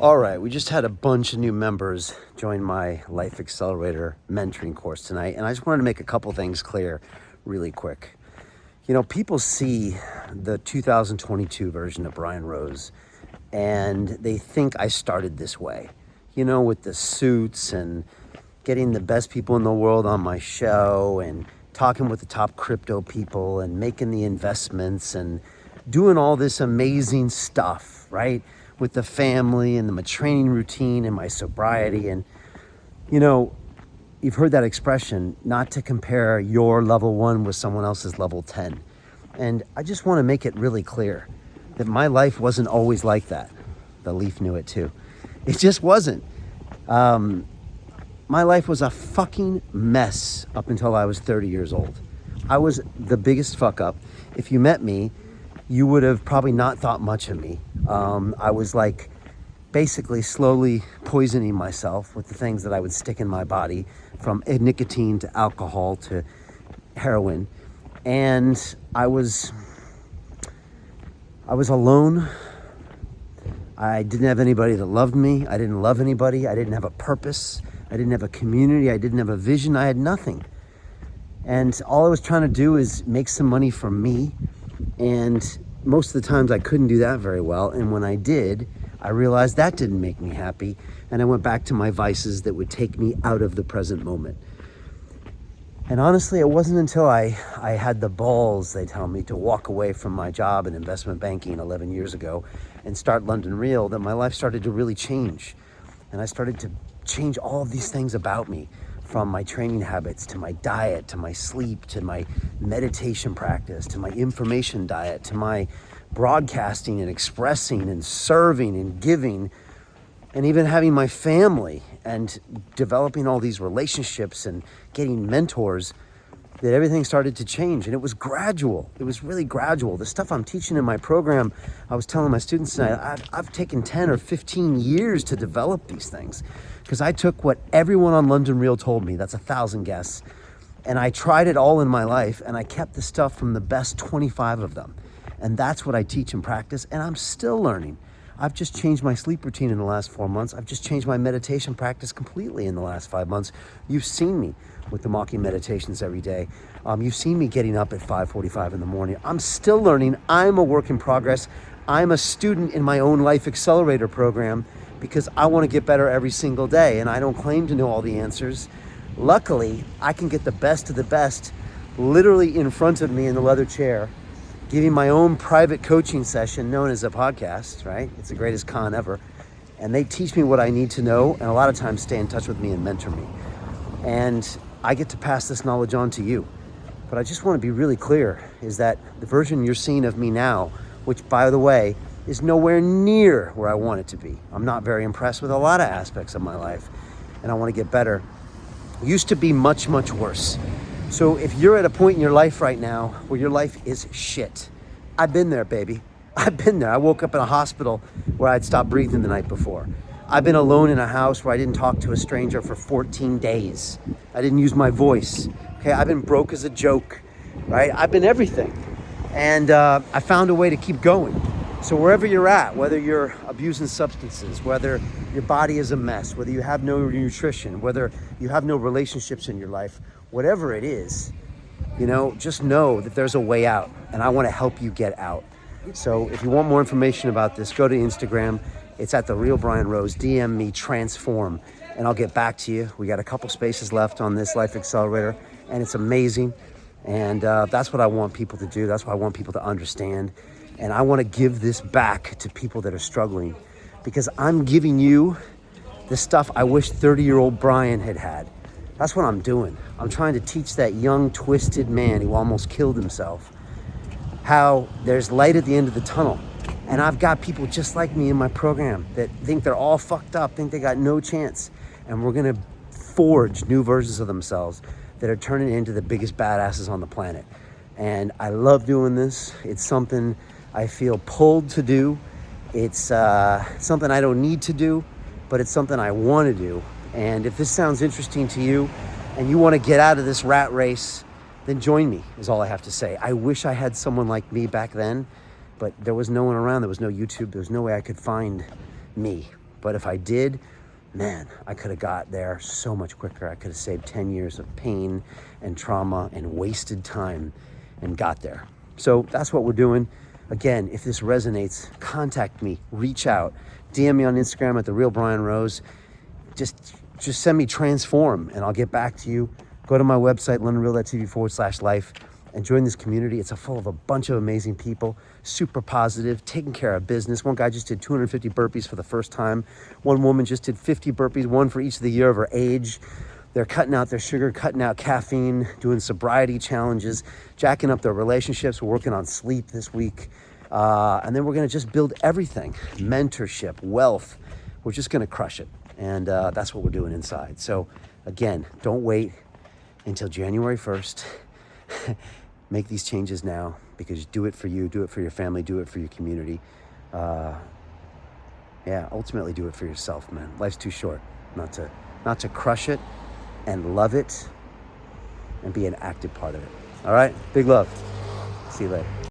All right, we just had a bunch of new members join my Life Accelerator mentoring course tonight, and I just wanted to make a couple things clear really quick. You know, people see the 2022 version of Brian Rose, and they think I started this way, you know, with the suits and getting the best people in the world on my show and talking with the top crypto people and making the investments and doing all this amazing stuff, right? With the family and my training routine and my sobriety. And, you know, you've heard that expression, not to compare your level 1 with someone else's level 10. And I just want to make it really clear that my life wasn't always like that. The leaf knew it too. It just wasn't. My life was a fucking mess up until I was 30 years old. I was the biggest fuck up. If you met me, you would have probably not thought much of me. I was like basically slowly poisoning myself with the things that I would stick in my body, from nicotine to alcohol to heroin. And I was alone. I didn't have anybody that loved me. I didn't love anybody. I didn't have a purpose. I didn't have a community. I didn't have a vision. I had nothing. And all I was trying to do is make some money for me. And most of the times I couldn't do that very well. And when I did, I realized that didn't make me happy. And I went back to my vices that would take me out of the present moment. And honestly, it wasn't until I had the balls, they tell me, to walk away from my job in investment banking 11 years ago and start London Real that my life started to really change. And I started to change all of these things about me, from my training habits to my diet, to my sleep, to my meditation practice, to my information diet, to my broadcasting and expressing and serving and giving, and even having my family and developing all these relationships and getting mentors, that everything started to change. And it was gradual. It was really gradual. The stuff I'm teaching in my program, I was telling my students tonight, I've taken 10 or 15 years to develop these things, because I took what everyone on London Real told me, that's 1,000 guests, and I tried it all in my life, and I kept the stuff from the best 25 of them. And that's what I teach and practice, and I'm still learning. I've just changed my sleep routine in the last 4 months. I've just changed my meditation practice completely in the last 5 months. You've seen me with the mocking meditations every day. You've seen me getting up at 5:45 in the morning. I'm still learning. I'm a work in progress. I'm a student in my own Life Accelerator program because I want to get better every single day, and I don't claim to know all the answers. Luckily, I can get the best of the best literally in front of me in the leather chair, giving my own private coaching session known as a podcast, right? It's the greatest con ever. And they teach me what I need to know, and a lot of times stay in touch with me and mentor me. And I get to pass this knowledge on to you. But I just want to be really clear, is that the version you're seeing of me now, which, by the way, is nowhere near where I want it to be. I'm not very impressed with a lot of aspects of my life, and I want to get better. Used to be much, much worse. So if you're at a point in your life right now where your life is shit, I've been there, baby. I've been there. I woke up in a hospital where I'd stopped breathing the night before. I've been alone in a house where I didn't talk to a stranger for 14 days. I didn't use my voice. Okay, I've been broke as a joke, right? I've been everything. And I found a way to keep going. So wherever you're at, whether you're abusing substances, whether your body is a mess, whether you have no nutrition, whether you have no relationships in your life, whatever it is, you know, just know that there's a way out, and I want to help you get out. So if you want more information about this, go to Instagram. It's at The Real Brian Rose. DM me, transform, and I'll get back to you. We got a couple spaces left on this Life Accelerator, and it's amazing. And that's what I want people to do. That's what I want people to understand. And I want to give this back to people that are struggling, because I'm giving you the stuff I wish 30-year-old Brian had had. That's what I'm doing. I'm trying to teach that young, twisted man who almost killed himself how there's light at the end of the tunnel. And I've got people just like me in my program that think they're all fucked up, think they got no chance. And we're going to forge new versions of themselves that are turning into the biggest badasses on the planet. And I love doing this. It's something I feel pulled to do. It's something I don't need to do, but it's something I want to do. And if this sounds interesting to you and you want to get out of this rat race, then join me, is all I have to say. I wish I had someone like me back then, but there was no one around. There was no YouTube. There was no way I could find me. But if I did, man, I could have got there so much quicker. I could have saved 10 years of pain and trauma and wasted time and got there. So that's what we're doing. Again, if this resonates, contact me, reach out, DM me on Instagram at @TheRealBrianRose. Just send me transform and I'll get back to you. Go to my website, londonreal.tv/life, and join this community. It's full of a bunch of amazing people, super positive, taking care of business. One guy just did 250 burpees for the first time. One woman just did 50 burpees, one for each of the year of her age. They're cutting out their sugar, cutting out caffeine, doing sobriety challenges, jacking up their relationships. We're working on sleep this week. And then we're going to just build everything, mentorship, wealth. We're just going to crush it. And that's what we're doing inside. So again, don't wait until January 1st. Make these changes now, because do it for you, do it for your family, do it for your community. Ultimately do it for yourself, man. Life's too short not to crush it and love it and be an active part of it. All right? Big love. See you later.